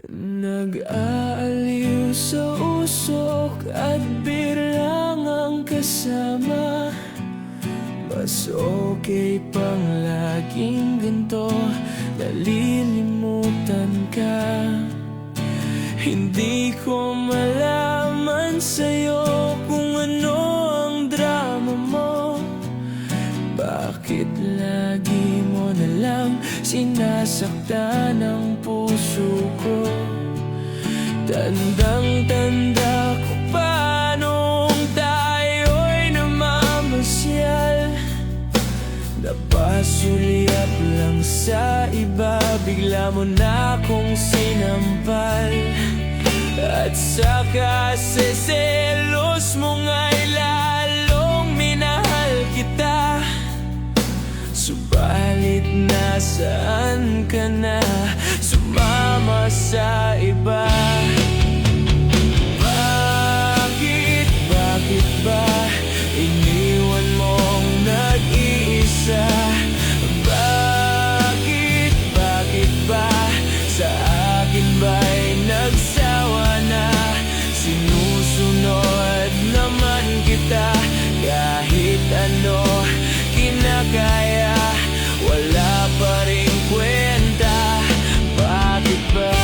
Nag-aaliw sa usok at birang ang kasama. Mas okay pang laging ganito, nalilimutan ka. Hindi ko malaman sa'yo kung ano ang drama mo. Bakit lagi mo nalang sinasaktan ang puso ko? Tandang-tanda ko pa noong tayo'y namamasyal. Napasulyap lang sa iba, bigla mo na akong sinampal. At saka sa selos mo nga'y lalong minahal kita. Subalit nasaan ka na, sumama sa iba? Bakit ba iniwan mong nag-iisa? Bakit ba sa akin ba'y nagsawa na? Sinusunod naman kita, kahit ano kinakaya, wala pa rin kwenta. Bakit ba?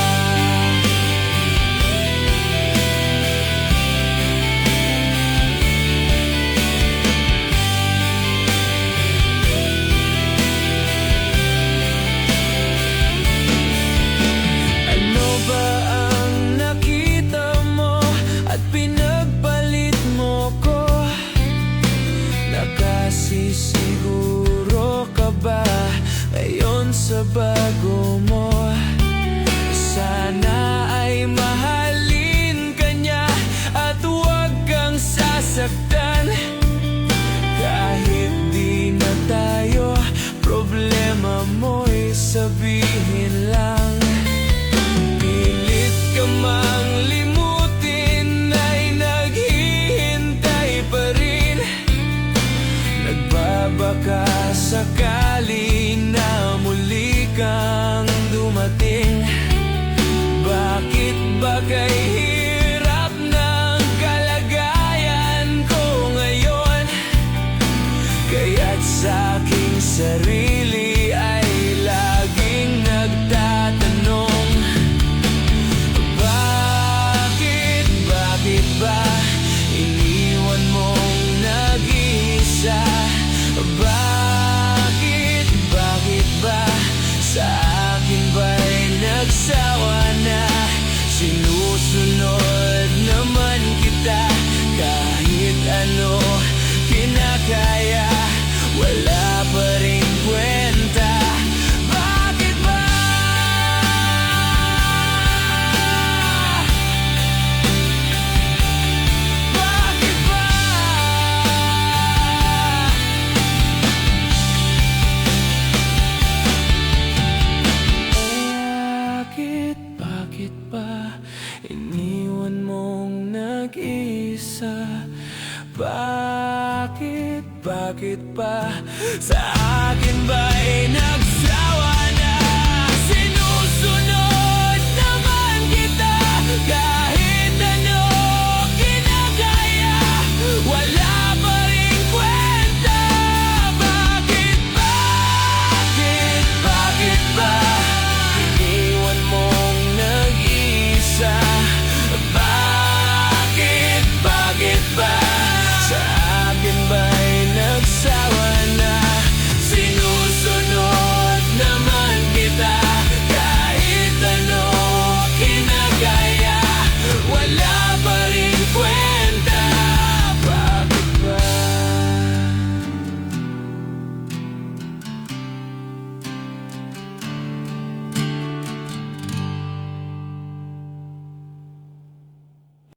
Ano ba ang nakita mo at pinagpalit mo ko? Nakasisiguro ka ba ngayon sa bago mo? Sana ay mahalin ka niya at huwag kang sasaktan. Kahit di na tayo, problema mo'y sabihin lang. Pilit ka mang limutin ay naghihintay pa rin. Nagbabaka sakali na muli kang dumating. Bakit ba kay hirap ng kalagayan ko ngayon? Kaya't sa aking sarili ay laging nagtatanong, bakit ba iniwan mong nag-iisa? Bakit ba sa akin ba'y nagsawa na? Sinusunod naman kita, kahit ano kinakaya, wala pa rin kwenta. Bakit ba? Bakit ba? Bakit ba iniwan mong nag-iisa? Bakit ba sa akin ba'y nag